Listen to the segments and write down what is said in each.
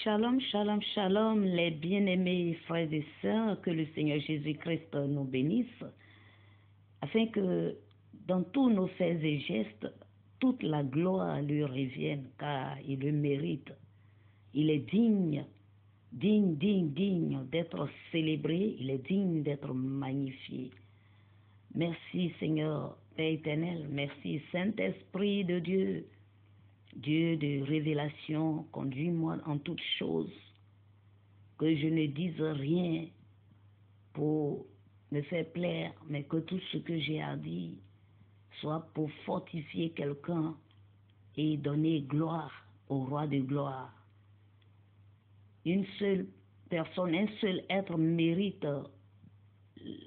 Shalom, shalom, shalom, les bien-aimés frères et sœurs, que le Seigneur Jésus-Christ nous bénisse, afin que dans tous nos faits et gestes, toute la gloire lui revienne, car il le mérite. Il est digne d'être célébré, il est digne d'être magnifié. Merci Seigneur, Père éternel, merci Saint-Esprit de Dieu, Dieu de révélation, conduis-moi en toutes choses, que je ne dise rien pour me faire plaire, mais que tout ce que j'ai à dire soit pour fortifier quelqu'un et donner gloire au roi de gloire. Une seule personne, un seul être mérite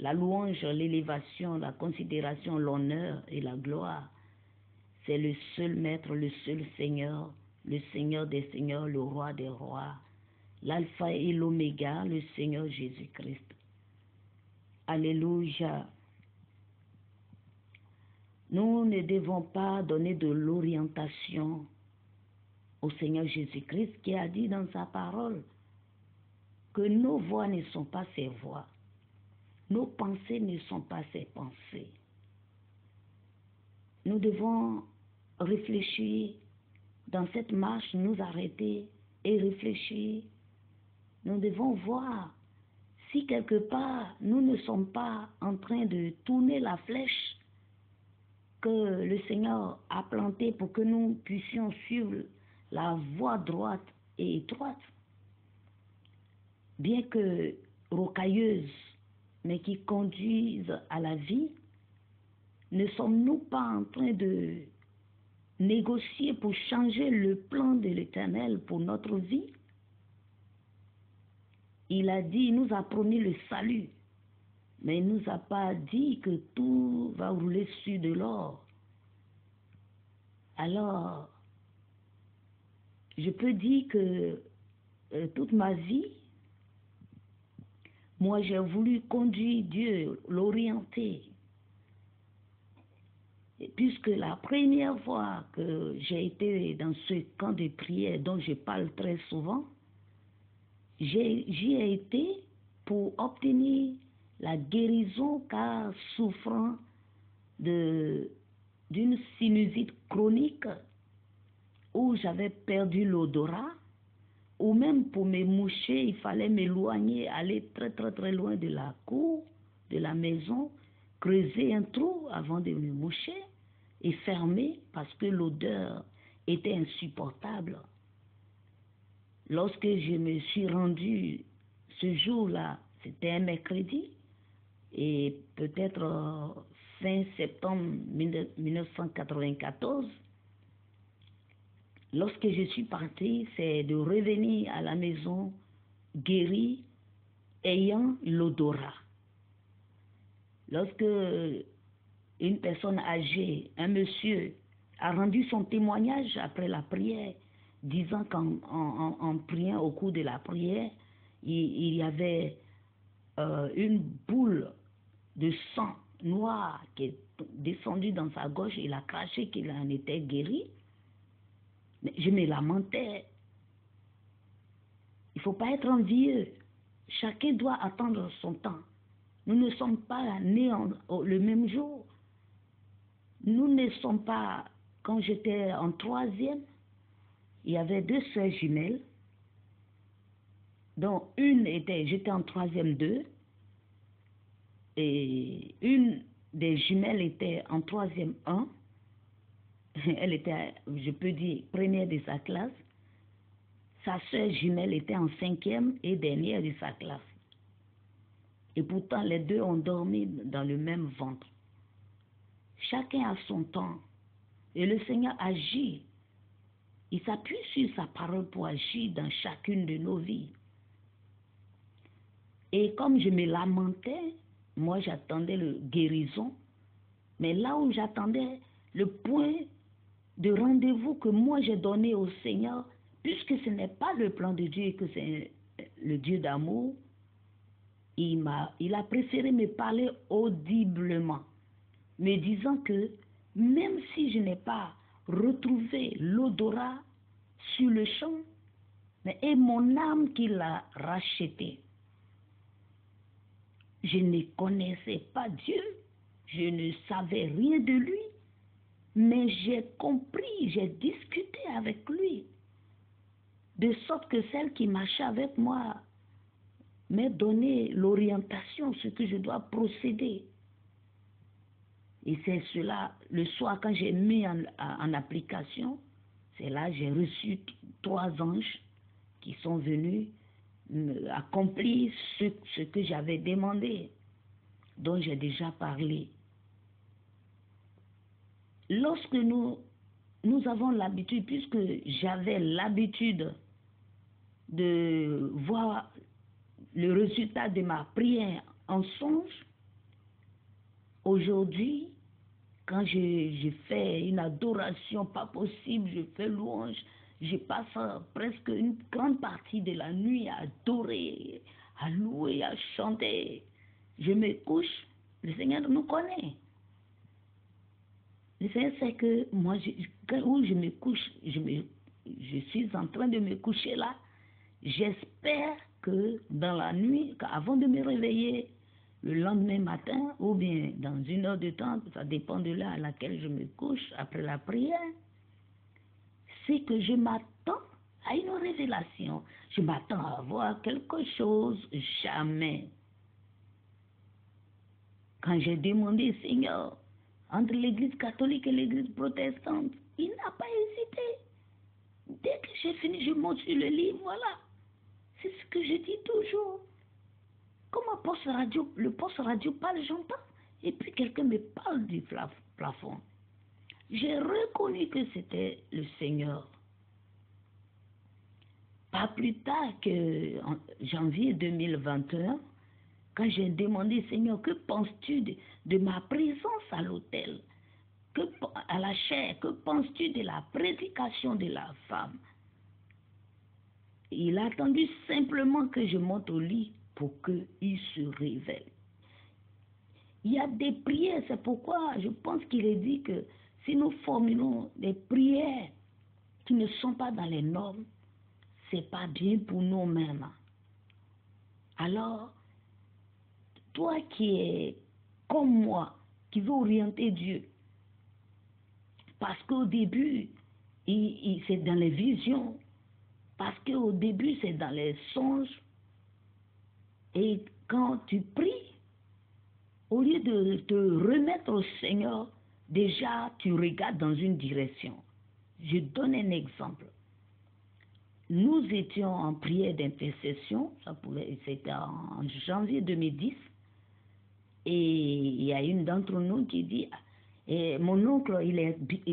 la louange, l'élévation, la considération, l'honneur et la gloire. C'est le seul maître, le seul Seigneur, le Seigneur des seigneurs, le roi des rois, l'alpha et l'oméga, le Seigneur Jésus-Christ. Alléluia. Nous ne devons pas donner de l'orientation au Seigneur Jésus-Christ qui a dit dans sa parole que nos voix ne sont pas ses voix, nos pensées ne sont pas ses pensées. Nous devons réfléchir dans cette marche, nous arrêter et réfléchir. Nous devons voir si quelque part nous ne sommes pas en train de tourner la flèche que le Seigneur a plantée pour que nous puissions suivre la voie droite et étroite, bien que rocailleuse, mais qui conduise à la vie. Ne sommes-nous pas en train de négocier pour changer le plan de l'Éternel pour notre vie? Il a dit, il nous a promis le salut, mais il ne nous a pas dit que tout va rouler sur de l'or. Alors, je peux dire que toute ma vie, moi j'ai voulu conduire Dieu, l'orienter. Puisque la première fois que j'ai été dans ce camp de prière dont je parle très souvent, j'y ai été pour obtenir la guérison car souffrant d'une sinusite chronique où j'avais perdu l'odorat, ou même pour me moucher, il fallait m'éloigner, aller très loin de la cour, de la maison, creuser un trou avant de me moucher et fermer parce que l'odeur était insupportable. Lorsque je me suis rendu ce jour-là, c'était un mercredi, et peut-être fin septembre 1994, lorsque je suis parti, c'est de revenir à la maison guéri, ayant l'odorat. Lorsque une personne âgée, un monsieur, a rendu son témoignage après la prière, disant qu'en priant au cours de la prière, il y avait une boule de sang noir qui est descendue dans sa gorge. Il a craché qu'il en était guéri. Mais je me lamentais. Il ne faut pas être envieux. Chacun doit attendre son temps. Nous ne sommes pas nés le même jour. Nous ne sommes pas... Quand j'étais en troisième, il y avait deux sœurs jumelles, dont une était... J'étais en troisième 2, et une des jumelles était en troisième 1. Elle était, je peux dire, première de sa classe. Sa sœur jumelle était en 5e et dernière de sa classe. Et pourtant, les deux ont dormi dans le même ventre. Chacun a son temps. Et le Seigneur agit. Il s'appuie sur sa parole pour agir dans chacune de nos vies. Et comme je me lamentais, moi j'attendais la guérison. Mais là où j'attendais le point de rendez-vous que moi j'ai donné au Seigneur, puisque ce n'est pas le plan de Dieu et que c'est le Dieu d'amour, il a préféré me parler audiblement, me disant que même si je n'ai pas retrouvé l'odorat sur le champ, Et mon âme qui l'a racheté. Je ne connaissais pas Dieu, je ne savais rien de lui, mais j'ai compris, j'ai discuté avec lui, de sorte que celle qui marchait avec moi m'a donné l'orientation, ce que je dois procéder. Et c'est cela, le soir, quand j'ai mis en application, c'est là que j'ai reçu 3 anges qui sont venus accomplir ce que j'avais demandé, dont j'ai déjà parlé. Lorsque nous avons l'habitude, puisque j'avais l'habitude de voir le résultat de ma prière en songe, aujourd'hui, quand je fais une adoration pas possible, je fais louange, je passe presque une grande partie de la nuit à adorer, à louer, à chanter. Je me couche, le Seigneur nous connaît. Le Seigneur sait que moi, où je me couche, je suis en train de me coucher là. J'espère que dans la nuit, avant de me réveiller, le lendemain matin, ou bien dans 1 heure de temps, ça dépend de l'heure à laquelle je me couche après la prière, c'est que je m'attends à une révélation. Je m'attends à voir quelque chose, jamais. Quand j'ai demandé, Seigneur, entre l'église catholique et l'église protestante, il n'a pas hésité. Dès que j'ai fini, je monte sur le lit, voilà. C'est ce que je dis toujours. Comme le poste radio parle, j'entends. Et puis quelqu'un me parle du plafond. J'ai reconnu que c'était le Seigneur. Pas plus tard qu'en janvier 2021, quand j'ai demandé, Seigneur, que penses-tu de ma présence à l'autel, à la chair, que penses-tu de la prédication de la femme? Il a attendu simplement que je monte au lit pour qu'il se révèle. Il y a des prières, c'est pourquoi je pense qu'il est dit que si nous formulons des prières qui ne sont pas dans les normes, c'est pas bien pour nous-mêmes. Alors, toi qui es comme moi, qui veux orienter Dieu, parce qu'au début, c'est dans les visions, parce qu'au début, c'est dans les songes, et quand tu pries, au lieu de te remettre au Seigneur, déjà tu regardes dans une direction. Je donne un exemple. Nous étions en prière d'intercession, c'était en janvier 2010, et il y a une d'entre nous qui dit, mon oncle, il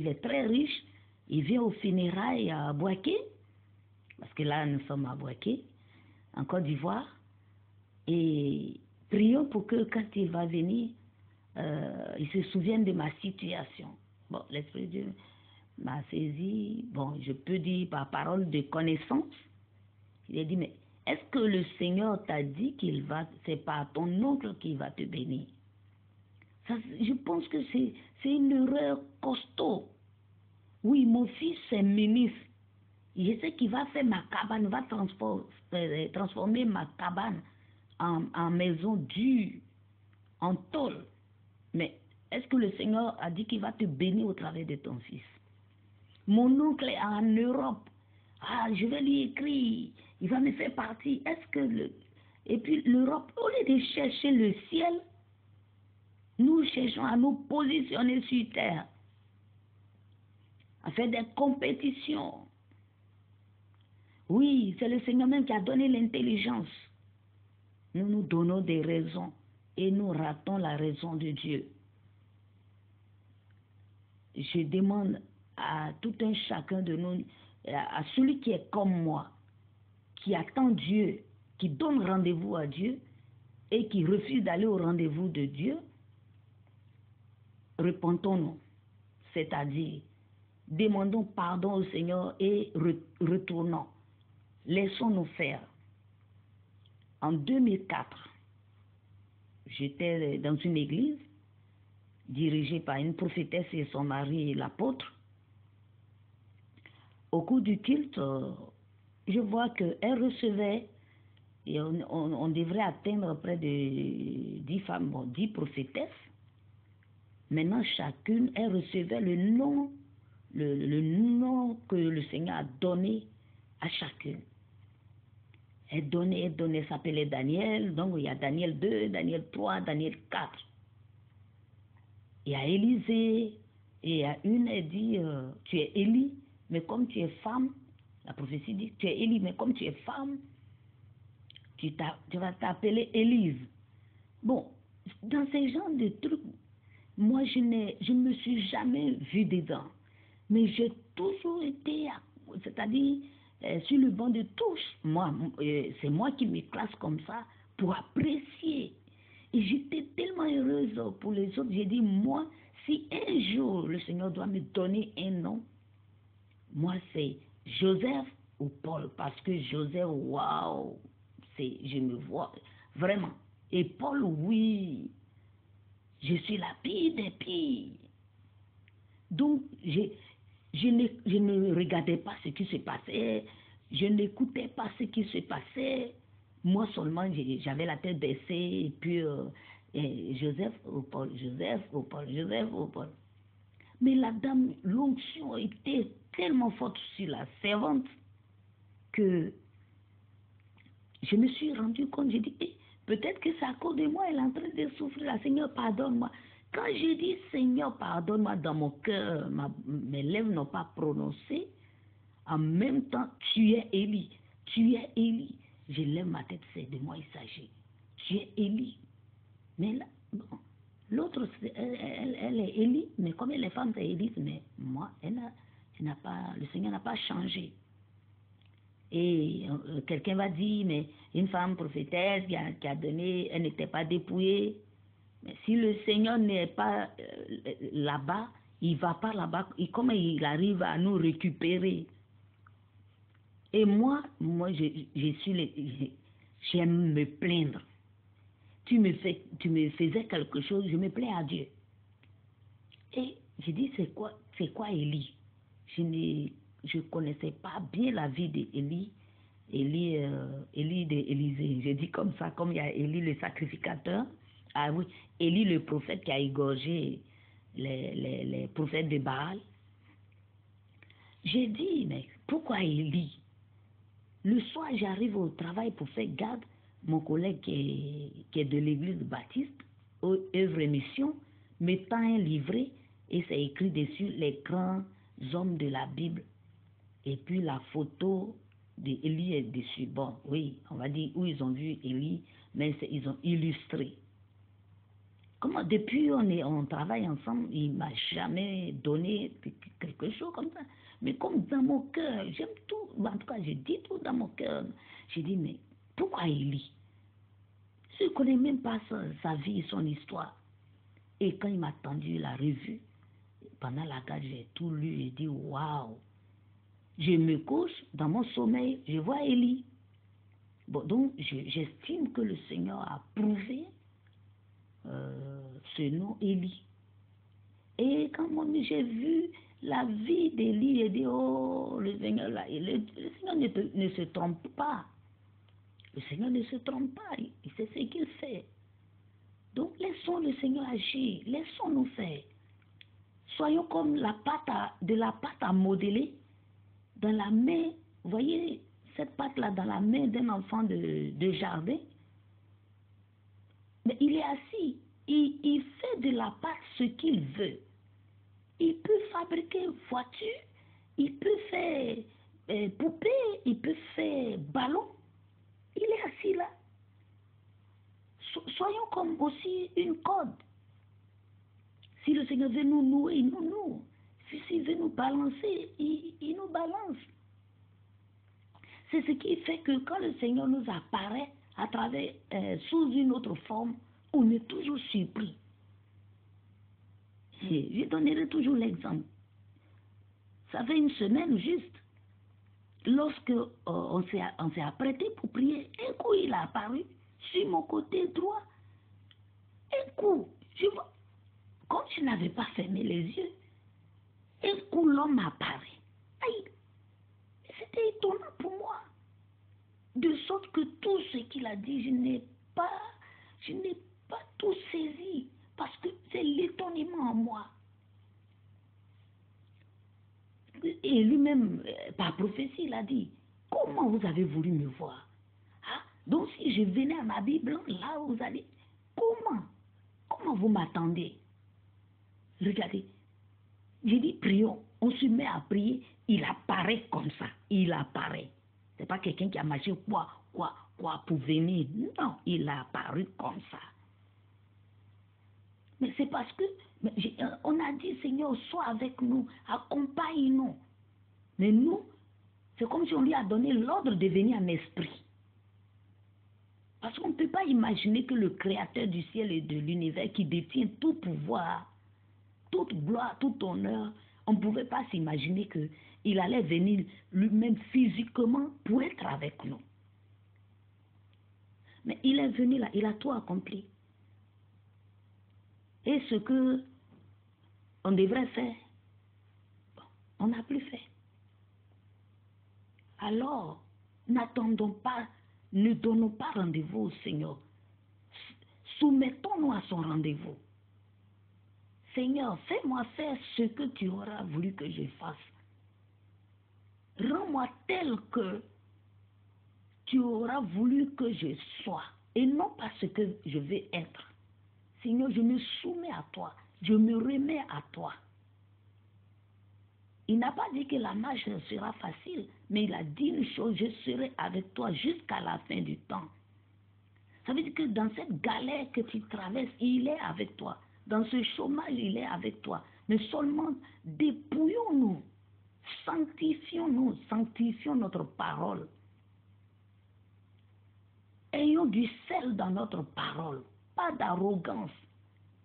est très riche, il vient aux funérailles à Bouaké, parce que là nous sommes à Bouaké, en Côte d'Ivoire, et prions pour que quand il va venir, il se souvienne de ma situation. Bon, l'Esprit de Dieu m'a saisi, bon, je peux dire par parole de connaissance. Il a dit, mais est-ce que le Seigneur t'a dit c'est par ton oncle qu'il va te bénir? Ça, je pense que c'est une erreur costaud. Oui, mon fils est ministre. Je sais qu'il va faire ma cabane, va transformer ma cabane en maison dure, en tôle. Mais est-ce que le Seigneur a dit qu'il va te bénir au travers de ton fils? Mon oncle est en Europe. Ah, je vais lui écrire. Il va me faire partie. Et puis l'Europe, au lieu de chercher le ciel, nous cherchons à nous positionner sur terre, à faire des compétitions. Oui, c'est le Seigneur même qui a donné l'intelligence. Nous nous donnons des raisons et nous ratons la raison de Dieu. Je demande à tout un chacun de nous, à celui qui est comme moi, qui attend Dieu, qui donne rendez-vous à Dieu et qui refuse d'aller au rendez-vous de Dieu, repentons-nous, c'est-à-dire demandons pardon au Seigneur et retournons. Laissons-nous faire. En 2004, j'étais dans une église dirigée par une prophétesse et son mari, l'apôtre. Au cours du culte, je vois qu'elle recevait, et on devrait atteindre près de 10 femmes, bon, 10 prophétesses. Maintenant, chacune, elle recevait le nom que le Seigneur a donné à chacune. Elle donnait, s'appelait Daniel, donc il y a Daniel 2, Daniel 3, Daniel 4. Il y a Élisée, et à une, elle dit, tu es Élie, mais comme tu es femme, la prophétie dit, tu es Élie, mais comme tu es femme, tu vas t'appeler Élise. Bon, dans ces genres de trucs, moi, je ne me suis jamais vue dedans. Mais j'ai toujours été, c'est-à-dire, sur le banc de touche. Moi, c'est moi qui me classe comme ça pour apprécier. Et j'étais tellement heureuse pour les autres. J'ai dit, moi, si un jour le Seigneur doit me donner un nom, moi, c'est Joseph ou Paul. Parce que Joseph, waouh, je me vois vraiment. Et Paul, oui, je suis la pire des pires. Donc, je ne regardais pas ce qui se passait, je n'écoutais pas ce qui se passait. Moi seulement, j'avais la tête baissée, et puis Joseph ou Paul, Joseph ou Paul, Joseph ou Paul. Mais la dame, l'onction était tellement forte sur la servante que je me suis rendu compte, j'ai dit, peut-être que c'est à cause de moi, elle est en train de souffrir. La Seigneur, pardonne-moi. Quand j'ai dit Seigneur, pardonne-moi dans mon cœur, mes lèvres n'ont pas prononcé. En même temps, tu es Élie. Tu es Élie. Je lève ma tête, c'est de moi il s'agit. Tu es Élie. Mais là, bon, l'autre, elle est Élie, mais comme elle est femme, c'est Élise. Mais moi, le Seigneur n'a pas changé. Et quelqu'un va dire, mais une femme prophétesse qui a donné, elle n'était pas dépouillée. Mais si le Seigneur n'est pas là-bas, il ne va pas là-bas. Et comment il arrive à nous récupérer? Et moi j'aime me plaindre. Tu me faisais quelque chose, je me plains à Dieu. Et j'ai dit, c'est quoi Élie? Je ne connaissais pas bien la vie d'Élie. Élie d'Élysée. J'ai dit comme ça, comme il y a Élie le sacrificateur. Ah oui, Élie le prophète qui a égorgé les prophètes de Baal. J'ai dit, mais pourquoi Élie? Le soir, j'arrive au travail pour faire garde. Mon collègue qui est de l'église baptiste, œuvre et mission, me tend un livret et c'est écrit dessus les grands hommes de la Bible. Et puis la photo d'Élie est dessus. Bon, oui, on va dire où ils ont vu Élie, mais ils ont illustré. Comment, depuis on travaille ensemble, il ne m'a jamais donné quelque chose comme ça. Mais comme dans mon cœur, j'aime tout, en tout cas je dis tout dans mon cœur. J'ai dit, mais pourquoi Élie? Je ne connais même pas sa vie, son histoire. Et quand il m'a tendu la revue, pendant la garde, j'ai tout lu, j'ai dit, waouh! Je me couche, dans mon sommeil, je vois Élie. Bon, donc, j'estime que le Seigneur a prouvé ce nom Élie. Et quand j'ai vu la vie d'Élie, j'ai dit, oh, le Seigneur, le Seigneur ne se trompe pas. Le Seigneur ne se trompe pas, il sait ce qu'il fait. Donc, laissons le Seigneur agir, laissons-nous faire. Soyons comme de la pâte à modeler dans la main, vous voyez cette pâte-là dans la main d'un enfant de jardin. Mais il est assis, il fait de la pâte ce qu'il veut. Il peut fabriquer voiture, il peut faire poupée, il peut faire ballon. Il est assis là. Soyons comme aussi une corde. Si le Seigneur veut nous nouer, il nous noue. S'il veut nous balancer, il nous balance. C'est ce qui fait que quand le Seigneur nous apparaît à travers, sous une autre forme, on est toujours surpris. Et je donnerai toujours l'exemple. Ça fait une semaine juste, lorsque on s'est apprêté pour prier, un coup il a apparu sur mon côté droit. Un coup, je vois, comme je n'avais pas fermé les yeux, un coup l'homme apparaît. Aïe, c'était étonnant pour moi. De sorte que tout ce qu'il a dit, je n'ai pas tout saisi, parce que c'est l'étonnement en moi. Et lui-même, par prophétie, il a dit, comment vous avez voulu me voir? Ah, donc si je venais à ma Bible, là vous allez, comment vous m'attendez? Regardez, j'ai dit prions, on se met à prier, il apparaît comme ça, il apparaît. C'est pas quelqu'un qui a marché quoi pour venir, non, il a apparu comme ça. Mais c'est parce que on a dit, Seigneur, sois avec nous, accompagne-nous. Mais nous, c'est comme si on lui a donné l'ordre de venir en esprit. Parce qu'on ne peut pas imaginer que le Créateur du ciel et de l'univers qui détient tout pouvoir, toute gloire, tout honneur, on ne pouvait pas s'imaginer qu'il allait venir lui-même physiquement pour être avec nous. Mais il est venu là, il a tout accompli. Et ce que on devrait faire, on n'a plus fait. Alors, n'attendons pas, ne donnons pas rendez-vous au Seigneur. Soumettons-nous à son rendez-vous. Seigneur, fais-moi faire ce que tu auras voulu que je fasse. Rends-moi tel que tu auras voulu que je sois et non pas ce que je vais être. Seigneur, je me soumets à toi, je me remets à toi. Il n'a pas dit que la marche sera facile, mais il a dit une chose, je serai avec toi jusqu'à la fin du temps. Ça veut dire que dans cette galère que tu traverses, il est avec toi. Dans ce chômage, il est avec toi. Mais seulement dépouillons-nous, sanctifions notre parole. Ayons du sel dans notre parole, pas d'arrogance,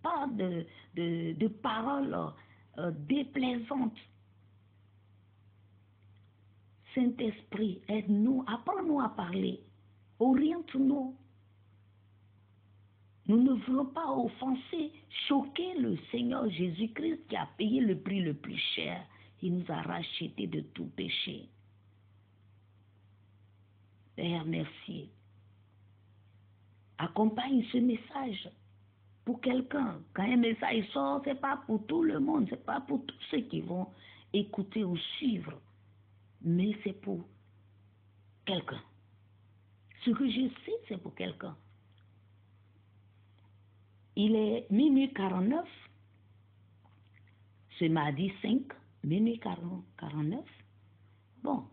pas de paroles déplaisantes. Saint-Esprit, aide-nous, apprends-nous à parler, oriente-nous. Nous ne voulons pas offenser, choquer le Seigneur Jésus-Christ qui a payé le prix le plus cher. Il nous a rachetés de tout péché. Père, merci. Accompagne ce message pour quelqu'un. Quand un message sort, ce n'est pas pour tout le monde, ce n'est pas pour tous ceux qui vont écouter ou suivre, mais c'est pour quelqu'un. Ce que je sais, c'est pour quelqu'un. Il est minuit 49, ce mardi 5, minuit 49. Bon,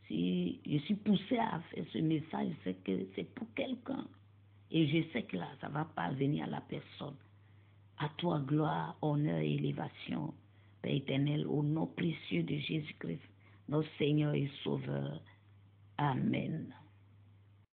si je suis poussée à faire ce message, c'est que c'est pour quelqu'un. Et je sais que là, ça ne va pas venir à la personne. À toi, gloire, honneur et élévation, Père éternel, au nom précieux de Jésus-Christ, notre Seigneur et Sauveur. Amen.